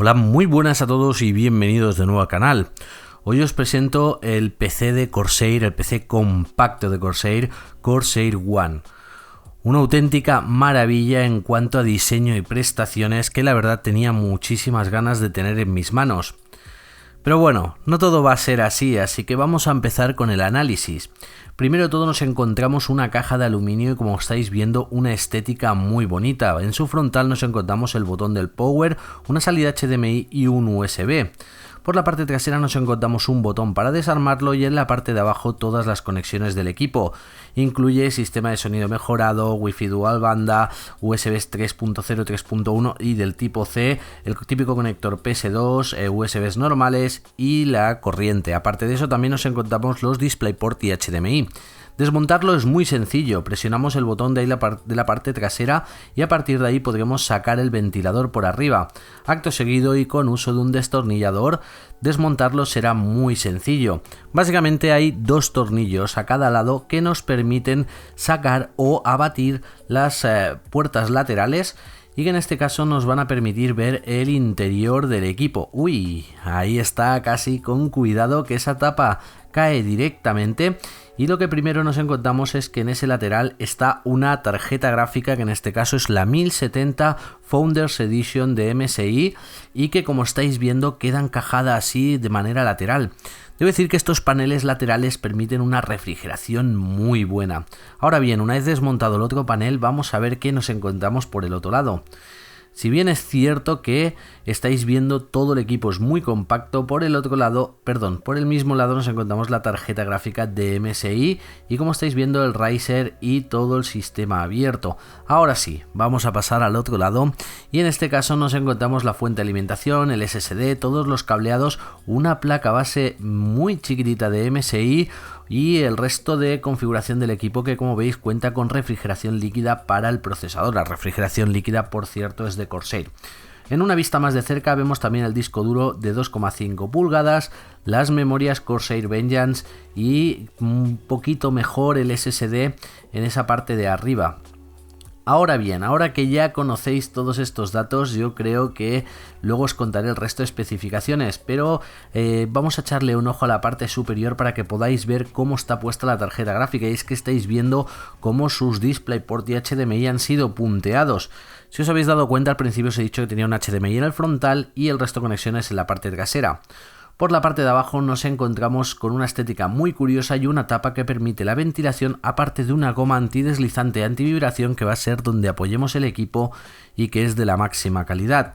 Hola, muy buenas a todos y bienvenidos de nuevo al canal. Hoy os presento el PC de Corsair, el PC compacto de Corsair, Corsair One. Una auténtica maravilla en cuanto a diseño y prestaciones que la verdad tenía muchísimas ganas de tener en mis manos. Pero bueno, no todo va a ser así que vamos a empezar con el análisis. Primero de todo nos encontramos una caja de aluminio y como estáis viendo una estética muy bonita. En su frontal nos encontramos el botón del power, una salida HDMI y un USB. Por la parte trasera nos encontramos un botón para desarmarlo y en la parte de abajo todas las conexiones del equipo. Incluye sistema de sonido mejorado, Wi-Fi dual banda, USB 3.0, 3.1 y del tipo C, el típico conector PS2, USBs normales y la corriente. Aparte de eso también nos encontramos los DisplayPort y HDMI. Desmontarlo es muy sencillo, presionamos el botón de la parte trasera y a partir de ahí podremos sacar el ventilador por arriba. Acto seguido y con uso de un destornillador, desmontarlo será muy sencillo. Básicamente hay dos tornillos a cada lado que nos permiten sacar o abatir las puertas laterales y que en este caso nos van a permitir ver el interior del equipo. Uy, ahí está, casi con cuidado que esa tapa cae directamente. Y lo que primero nos encontramos es que en ese lateral está una tarjeta gráfica que en este caso es la 1070 Founders Edition de MSI y que como estáis viendo queda encajada así de manera lateral. Debo decir que estos paneles laterales permiten una refrigeración muy buena. Ahora bien, una vez desmontado el otro panel vamos a ver qué nos encontramos por el otro lado. Si bien es cierto que estáis viendo todo el equipo es muy compacto, por el mismo lado nos encontramos la tarjeta gráfica de MSI y como estáis viendo el riser y todo el sistema abierto. Ahora sí, vamos a pasar al otro lado y en este caso nos encontramos la fuente de alimentación, el SSD, todos los cableados, una placa base muy chiquitita de MSI y el resto de configuración del equipo que como veis cuenta con refrigeración líquida para el procesador. La refrigeración líquida, por cierto, es de Corsair. En una vista más de cerca vemos también el disco duro de 2,5 pulgadas, las memorias Corsair Vengeance y un poquito mejor el SSD en esa parte de arriba. Ahora bien, ahora que ya conocéis todos estos datos, yo creo que luego os contaré el resto de especificaciones, pero vamos a echarle un ojo a la parte superior para que podáis ver cómo está puesta la tarjeta gráfica. Y es que estáis viendo cómo sus DisplayPort y HDMI han sido punteados. Si os habéis dado cuenta, al principio os he dicho que tenía un HDMI en el frontal y el resto de conexiones en la parte trasera. Por la parte de abajo nos encontramos con una estética muy curiosa y una tapa que permite la ventilación aparte de una goma antideslizante antivibración que va a ser donde apoyemos el equipo y que es de la máxima calidad.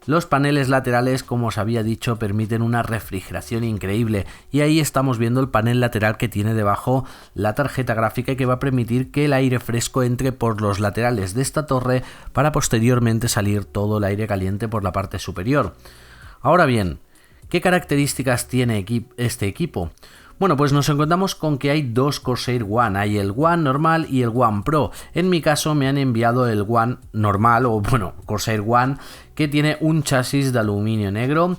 Los paneles laterales, como os había dicho, permiten una refrigeración increíble y ahí estamos viendo el panel lateral que tiene debajo la tarjeta gráfica y que va a permitir que el aire fresco entre por los laterales de esta torre para posteriormente salir todo el aire caliente por la parte superior. Ahora bien, ¿qué características tiene este equipo? Bueno, pues nos encontramos con que hay dos Corsair One, hay el One normal y el One Pro. En mi caso me han enviado el One normal, o bueno, Corsair One, que tiene un chasis de aluminio negro.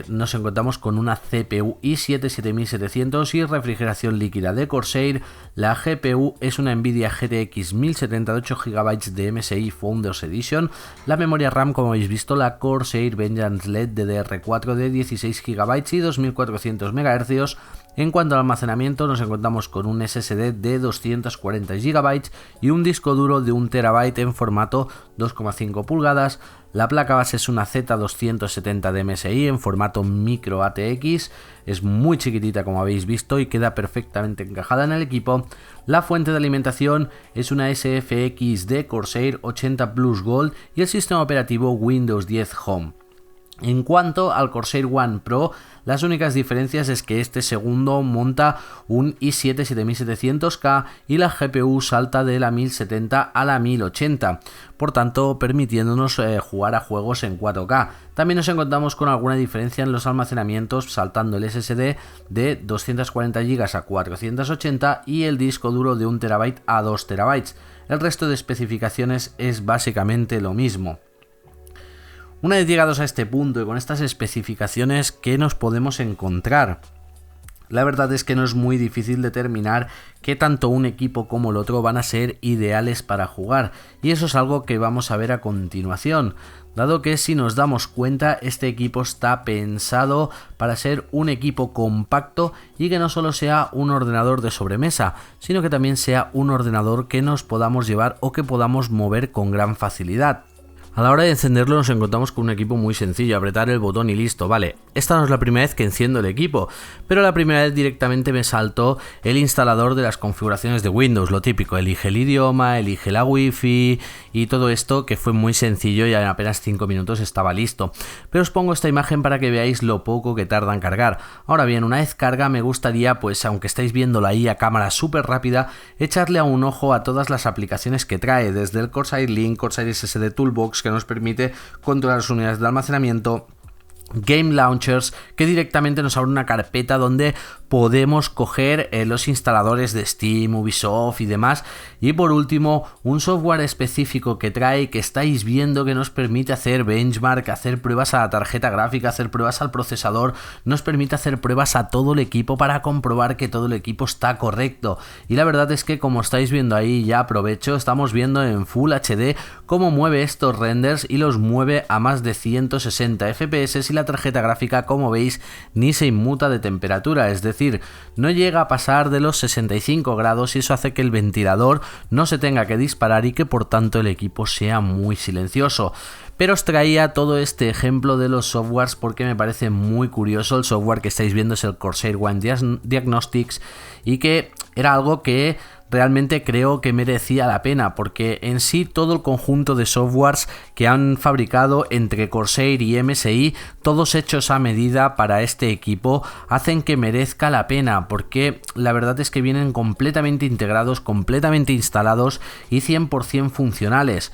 Nos encontramos con una CPU i7 7700 y refrigeración líquida de Corsair. La GPU es una Nvidia GTX 1070 de 8 GB de MSI Founders Edition. La memoria RAM, como habéis visto, la Corsair Vengeance LED DDR4 de 16 GB y 2400 MHz. En cuanto al almacenamiento nos encontramos con un SSD de 240 GB y un disco duro de 1 TB en formato 2,5 pulgadas. La placa base es una Z270 de MSI en formato micro ATX, es muy chiquitita como habéis visto y queda perfectamente encajada en el equipo. La fuente de alimentación es una SFX de Corsair 80 Plus Gold y el sistema operativo Windows 10 Home. En cuanto al Corsair One Pro, las únicas diferencias es que este segundo monta un i7 7700K y la GPU salta de la 1070 a la 1080, por tanto permitiéndonos jugar a juegos en 4K. También nos encontramos con alguna diferencia en los almacenamientos, saltando el SSD de 240 GB a 480 y el disco duro de 1 TB a 2 TB. El resto de especificaciones es básicamente lo mismo. Una vez llegados a este punto y con estas especificaciones, ¿qué nos podemos encontrar? la verdad es que no es muy difícil determinar que tanto un equipo como el otro van a ser ideales para jugar, y eso es algo que vamos a ver a continuación, dado que si nos damos cuenta este equipo está pensado para ser un equipo compacto y que no solo sea un ordenador de sobremesa, sino que también sea un ordenador que nos podamos llevar o que podamos mover con gran facilidad. A la hora de encenderlo nos encontramos con un equipo muy sencillo, apretar el botón y listo, vale. Esta no es la primera vez que enciendo el equipo, pero la primera vez directamente me saltó el instalador de las configuraciones de Windows, lo típico, elige el idioma, elige la Wi-Fi y todo esto, que fue muy sencillo y en apenas 5 minutos estaba listo. Pero os pongo esta imagen para que veáis lo poco que tarda en cargar. Ahora bien, una vez carga me gustaría, pues aunque estáis viéndola ahí a cámara súper rápida, echarle a un ojo a todas las aplicaciones que trae, desde el Corsair Link, Corsair SSD Toolbox, que nos permite controlar las unidades de almacenamiento, Game Launchers, que directamente nos abre una carpeta donde podemos coger los instaladores de Steam, Ubisoft y demás, y por último un software específico que trae, que estáis viendo, que nos permite hacer benchmark, hacer pruebas a la tarjeta gráfica, hacer pruebas al procesador, nos permite hacer pruebas a todo el equipo para comprobar que todo el equipo está correcto. Y la verdad es que, como estáis viendo ahí, ya aprovecho, estamos viendo en Full HD cómo mueve estos renders y los mueve a más de 160 FPS, y la tarjeta gráfica, como veis, ni se inmuta de temperatura, es decir, no llega a pasar de los 65 grados, y eso hace que el ventilador no se tenga que disparar y que por tanto el equipo sea muy silencioso. Pero os traía todo este ejemplo de los softwares porque me parece muy curioso. El software que estáis viendo es el Corsair One Diagnostics, y que era algo que realmente creo que merecía la pena, porque en sí todo el conjunto de softwares que han fabricado entre Corsair y MSI, todos hechos a medida para este equipo, hacen que merezca la pena, porque la verdad es que vienen completamente integrados, completamente instalados y 100% funcionales.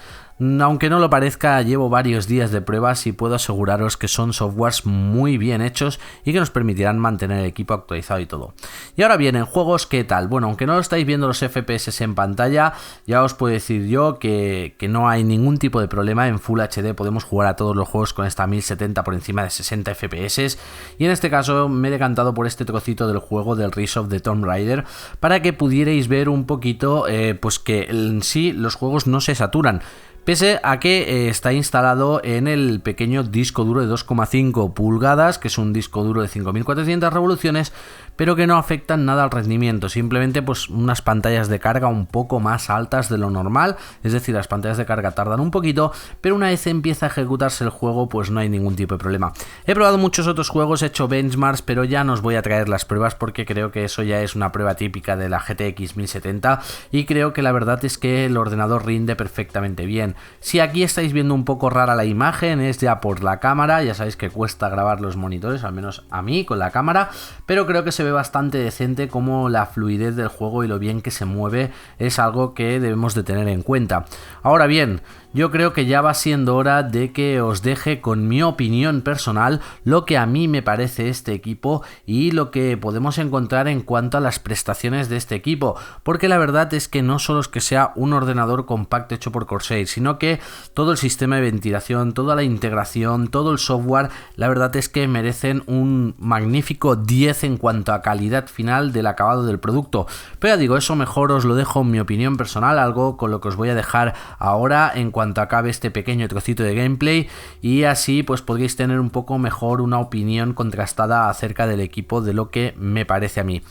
Aunque no lo parezca, llevo varios días de pruebas y puedo aseguraros que son softwares muy bien hechos y que nos permitirán mantener el equipo actualizado y todo. Y ahora bien, en juegos, ¿qué tal? Bueno, aunque no lo estáis viendo los FPS en pantalla, ya os puedo decir yo que no hay ningún tipo de problema. En Full HD podemos jugar a todos los juegos con esta 1070 por encima de 60 FPS, y en este caso me he decantado por este trocito del juego del Rise of the Tomb Raider para que pudierais ver un poquito pues que en sí los juegos no se saturan. Pese a que está instalado en el pequeño disco duro de 2,5 pulgadas, que es un disco duro de 5400 revoluciones, pero que no afectan nada al rendimiento, simplemente pues unas pantallas de carga un poco más altas de lo normal, es decir, las pantallas de carga tardan un poquito, pero una vez empieza a ejecutarse el juego pues no hay ningún tipo de problema. He probado muchos otros juegos, he hecho benchmarks, pero ya no os voy a traer las pruebas porque creo que eso ya es una prueba típica de la GTX 1070, y creo que la verdad es que el ordenador rinde perfectamente bien. Si aquí estáis viendo un poco rara la imagen, es ya por la cámara, ya sabéis que cuesta grabar los monitores, al menos a mí con la cámara, pero creo que se ve bastante decente, como la fluidez del juego y lo bien que se mueve es algo que debemos de tener en cuenta. Ahora bien, yo creo que ya va siendo hora de que os deje con mi opinión personal lo que a mí me parece este equipo y lo que podemos encontrar en cuanto a las prestaciones de este equipo, porque la verdad es que no solo es que sea un ordenador compacto hecho por Corsair, sino que todo el sistema de ventilación, toda la integración, todo el software, la verdad es que merecen un magnífico 10 en cuanto a calidad final del acabado del producto. Pero ya digo, eso mejor os lo dejo en mi opinión personal, algo con lo que os voy a dejar ahora en cuanto acabe este pequeño trocito de gameplay, y así pues podréis tener un poco mejor una opinión contrastada acerca del equipo, de lo que me parece a mí.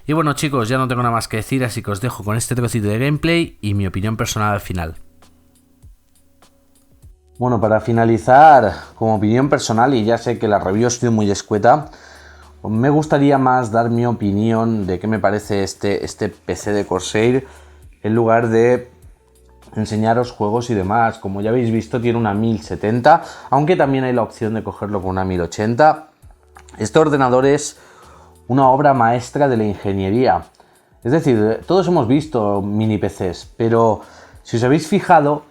Y bueno chicos, ya no tengo nada más que decir, así que os dejo con este trocito de gameplay y mi opinión personal al final. Bueno, para finalizar, como opinión personal, y ya sé que la review ha sido muy escueta, me gustaría más dar mi opinión de qué me parece este PC de Corsair, en lugar de enseñaros juegos y demás. Como ya habéis visto, tiene una 1070, aunque también hay la opción de cogerlo con una 1080. Este ordenador es una obra maestra de la ingeniería. Es decir, todos hemos visto mini PCs, pero si os habéis fijado,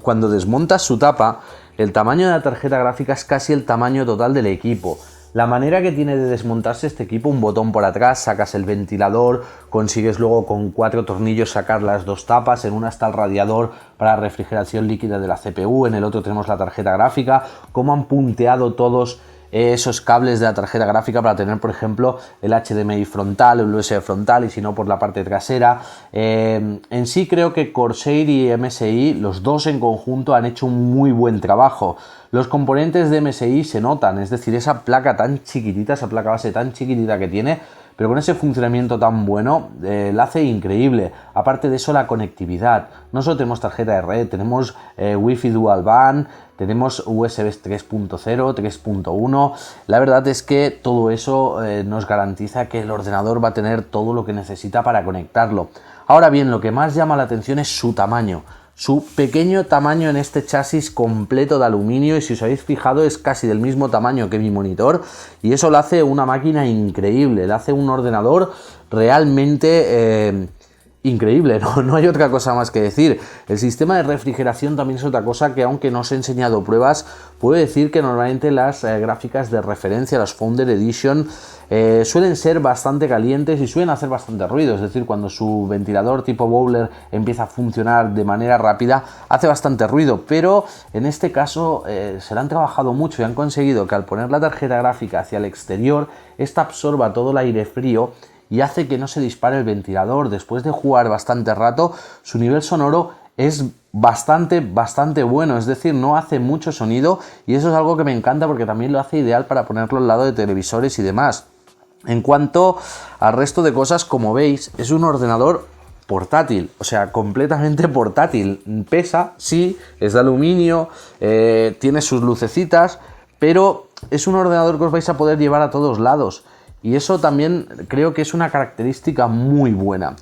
cuando desmontas su tapa, el tamaño de la tarjeta gráfica es casi el tamaño total del equipo. La manera que tiene de desmontarse este equipo, un botón por atrás, sacas el ventilador, consigues luego con 4 tornillos sacar las 2 tapas, en una está el radiador para refrigeración líquida de la CPU, en el otro tenemos la tarjeta gráfica, cómo han punteado todos esos cables de la tarjeta gráfica para tener, por ejemplo, el HDMI frontal, el USB frontal y si no por la parte trasera. En sí creo que Corsair y MSI, los dos en conjunto, han hecho un muy buen trabajo. Los componentes de MSI se notan, es decir, esa placa tan chiquitita, esa placa base tan chiquitita que tiene, pero con ese funcionamiento tan bueno, la hace increíble. Aparte de eso, la conectividad. No solo tenemos tarjeta de red, tenemos Wi-Fi Dual Band, tenemos USB 3.0, 3.1. La verdad es que todo eso nos garantiza que el ordenador va a tener todo lo que necesita para conectarlo. Ahora bien, lo que más llama la atención es su tamaño. Su pequeño tamaño en este chasis completo de aluminio, y si os habéis fijado es casi del mismo tamaño que mi monitor, y eso lo hace una máquina increíble, le hace un ordenador realmente increíble, no hay otra cosa más que decir. El sistema de refrigeración también es otra cosa que, aunque no os he enseñado pruebas, puedo decir que normalmente las gráficas de referencia, las Founder Edition, suelen ser bastante calientes y suelen hacer bastante ruido, es decir, cuando su ventilador tipo Bowler empieza a funcionar de manera rápida, hace bastante ruido, pero en este caso se le han trabajado mucho y han conseguido que al poner la tarjeta gráfica hacia el exterior, esta absorba todo el aire frío y hace que no se dispare el ventilador. Después de jugar bastante rato, su nivel sonoro es bastante bueno, es decir, no hace mucho sonido, y eso es algo que me encanta porque también lo hace ideal para ponerlo al lado de televisores y demás. En cuanto al resto de cosas, como veis, es un ordenador portátil, o sea, completamente portátil. Pesa, sí, es de aluminio, tiene sus lucecitas, pero es un ordenador que os vais a poder llevar a todos lados. Y eso también creo que es una característica muy buena.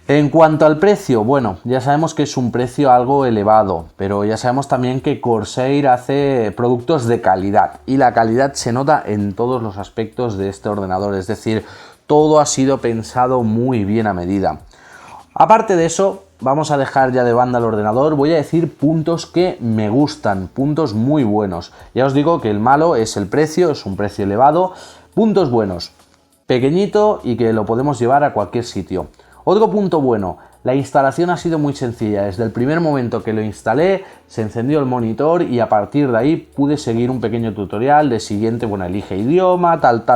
En cuanto al precio, bueno, ya sabemos que es un precio algo elevado, pero ya sabemos también que Corsair hace productos de calidad, y la calidad se nota en todos los aspectos de este ordenador, es decir, todo ha sido pensado muy bien a medida. Aparte de eso, vamos a dejar ya de banda el ordenador, voy a decir puntos que me gustan, puntos muy buenos. Ya os digo que el malo es el precio, es un precio elevado. Puntos buenos, pequeñito y que lo podemos llevar a cualquier sitio. Otro punto bueno, la instalación ha sido muy sencilla. Desde el primer momento que lo instalé, se encendió el monitor y a partir de ahí pude seguir un pequeño tutorial de siguiente, bueno, elige idioma, tal,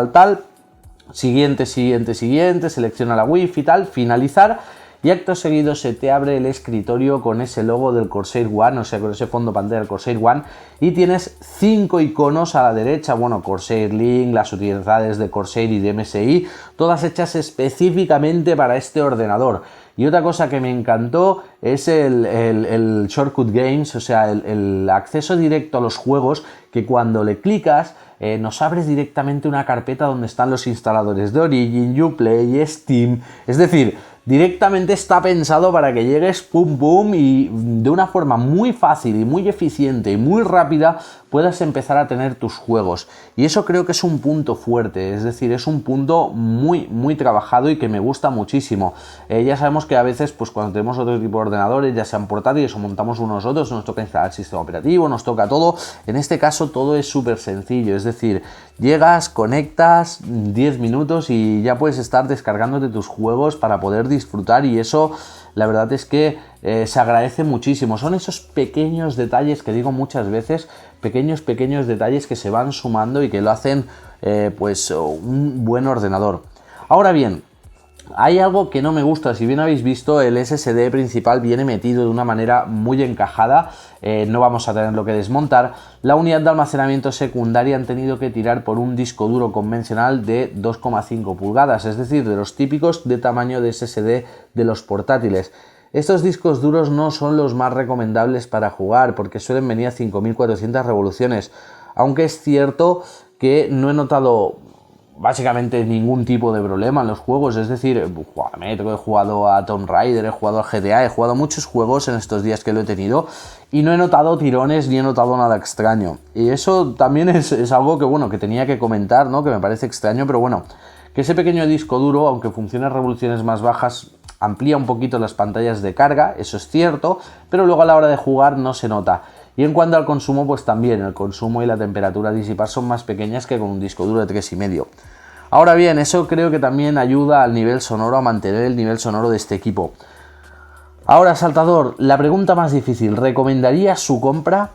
siguiente, selecciona la Wi-Fi, tal, finalizar, y acto seguido se te abre el escritorio con ese logo del Corsair One, o sea, con ese fondo pantalla del Corsair One, y tienes 5 iconos a la derecha, bueno, Corsair Link, las utilidades de Corsair y de MSI, todas hechas específicamente para este ordenador. Y otra cosa que me encantó es el Shortcut Games, o sea, el acceso directo a los juegos, que cuando le clicas nos abres directamente una carpeta donde están los instaladores de Origin, Uplay, Steam, es decir, directamente está pensado para que llegues pum pum y de una forma muy fácil y muy eficiente y muy rápida puedas empezar a tener tus juegos, y eso creo que es un punto fuerte, es decir, es un punto muy trabajado y que me gusta muchísimo. Ya sabemos que a veces, pues cuando tenemos otro tipo de ordenadores, ya sean portátiles o montamos unos otros, nos toca instalar el sistema operativo, nos toca todo. En este caso todo es súper sencillo, es decir, llegas, conectas 10 minutos y ya puedes estar descargándote tus juegos para poder disfrutar, y eso la verdad es que se agradece muchísimo. Son esos pequeños detalles que digo muchas veces, pequeños detalles que se van sumando y que lo hacen pues un buen ordenador. Ahora bien, hay algo que no me gusta. Si bien habéis visto, el SSD principal viene metido de una manera muy encajada, no vamos a tenerlo que desmontar. La unidad de almacenamiento secundaria han tenido que tirar por un disco duro convencional de 2,5 pulgadas, es decir, de los típicos de tamaño de SSD de los portátiles. Estos discos duros no son los más recomendables para jugar porque suelen venir a 5400 revoluciones, aunque es cierto que no he notado básicamente ningún tipo de problema en los juegos, es decir, a Metro, he jugado a Tomb Raider, he jugado al GTA, he jugado a muchos juegos en estos días que lo he tenido y no he notado tirones ni he notado nada extraño, y eso también es algo que, bueno, que tenía que comentar, ¿no? Que me parece extraño, pero bueno, que ese pequeño disco duro, aunque funcione a revoluciones más bajas, amplía un poquito las pantallas de carga, eso es cierto, pero luego a la hora de jugar no se nota. Y en cuanto al consumo, pues también el consumo y la temperatura a disipar son más pequeñas que con un disco duro de 3,5. Ahora bien, eso creo que también ayuda al nivel sonoro, a mantener el nivel sonoro de este equipo. Ahora, Saltador, la pregunta más difícil, ¿recomendarías su compra?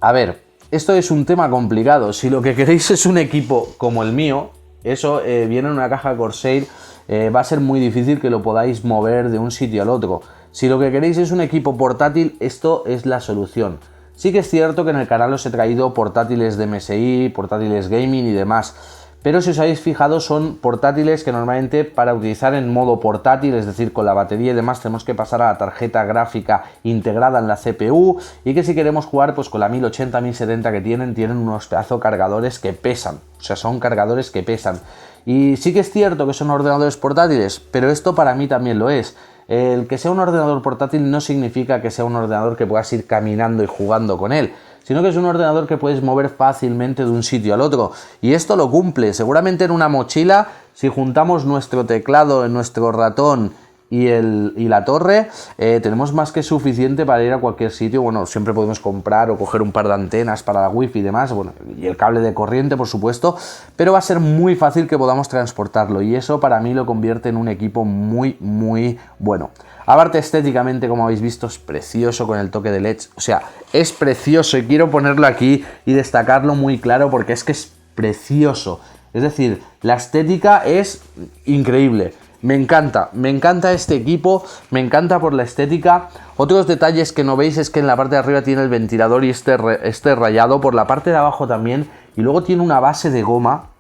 A ver, esto es un tema complicado. Si lo que queréis es un equipo como el mío, eso viene en una caja Corsair, va a ser muy difícil que lo podáis mover de un sitio al otro. Si lo que queréis es un equipo portátil, esto es la solución. Sí que es cierto que en el canal os he traído portátiles de MSI, portátiles gaming y demás, pero si os habéis fijado son portátiles que normalmente para utilizar en modo portátil, es decir, con la batería y demás, tenemos que pasar a la tarjeta gráfica integrada en la CPU, y que si queremos jugar pues con la 1080, 1070 que tienen unos pedazos cargadores que pesan, o sea, son cargadores que pesan. Y sí que es cierto que son ordenadores portátiles, pero esto para mí también lo es. El que sea un ordenador portátil no significa que sea un ordenador que puedas ir caminando y jugando con él, sino que es un ordenador que puedes mover fácilmente de un sitio al otro. Y esto lo cumple. Seguramente en una mochila, si juntamos nuestro teclado, nuestro ratón y la torre, tenemos más que suficiente para ir a cualquier sitio. Bueno, siempre podemos comprar o coger un par de antenas para la wifi y demás, bueno, y el cable de corriente, por supuesto, pero va a ser muy fácil que podamos transportarlo, y eso para mí lo convierte en un equipo muy, muy bueno. Aparte, estéticamente, como habéis visto, es precioso con el toque de LEDs, o sea, es precioso, y quiero ponerlo aquí y destacarlo muy claro porque es que es precioso. Es decir, la estética es increíble. Me encanta este equipo, me encanta por la estética. Otros detalles que no veis es que en la parte de arriba tiene el ventilador y este rayado, por la parte de abajo también, y luego tiene una base de goma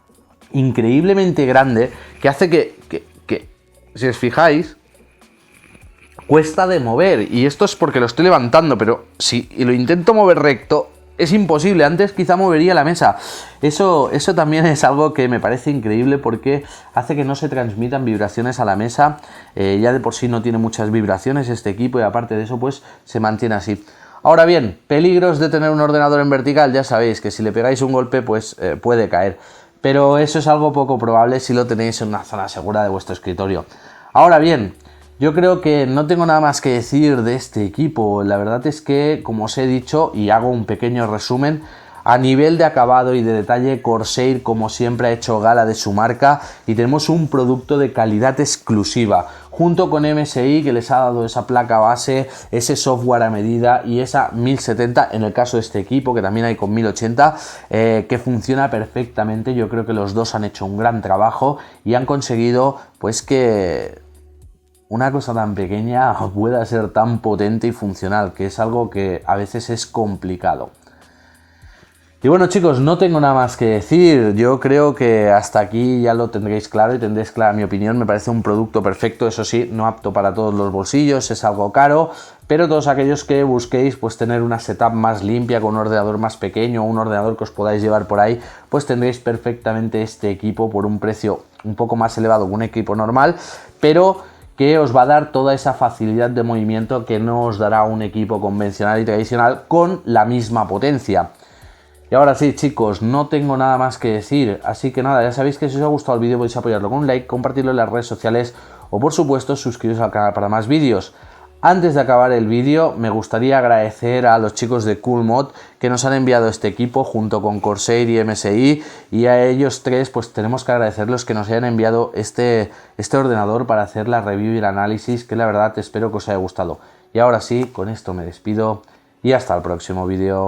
increíblemente grande que hace que si os fijáis, cuesta de mover, y esto es porque lo estoy levantando, pero si lo intento mover recto, es imposible. Antes quizá movería la mesa. Eso también es algo que me parece increíble porque hace que no se transmitan vibraciones a la mesa. Ya de por sí no tiene muchas vibraciones este equipo, y aparte de eso pues se mantiene así. Ahora bien, peligros de tener un ordenador en vertical, ya sabéis que si le pegáis un golpe pues puede caer. Pero eso es algo poco probable si lo tenéis en una zona segura de vuestro escritorio. Ahora bien, yo creo que no tengo nada más que decir de este equipo. La verdad es que, como os he dicho, y hago un pequeño resumen, a nivel de acabado y de detalle, Corsair como siempre ha hecho gala de su marca, y tenemos un producto de calidad exclusiva, junto con MSI, que les ha dado esa placa base, ese software a medida y esa 1070 en el caso de este equipo, que también hay con 1080, que funciona perfectamente. Yo creo que los dos han hecho un gran trabajo y han conseguido pues que una cosa tan pequeña pueda ser tan potente y funcional, que es algo que a veces es complicado. Y bueno, chicos, no tengo nada más que decir. Yo creo que hasta aquí ya lo tendréis claro y tendréis clara mi opinión. Me parece un producto perfecto, eso sí, no apto para todos los bolsillos, es algo caro, pero todos aquellos que busquéis pues tener una setup más limpia, con un ordenador más pequeño, un ordenador que os podáis llevar por ahí, pues tendréis perfectamente este equipo por un precio un poco más elevado que un equipo normal, pero que os va a dar toda esa facilidad de movimiento que no os dará un equipo convencional y tradicional con la misma potencia. Y ahora sí, chicos, no tengo nada más que decir, así que nada, ya sabéis que si os ha gustado el vídeo podéis apoyarlo con un like, compartirlo en las redes sociales o por supuesto suscribiros al canal para más vídeos. Antes de acabar el vídeo, me gustaría agradecer a los chicos de CoolMod que nos han enviado este equipo junto con Corsair y MSI, y a ellos tres pues tenemos que agradecerlos que nos hayan enviado este ordenador para hacer la review y el análisis, que la verdad espero que os haya gustado. Y ahora sí, con esto me despido y hasta el próximo vídeo.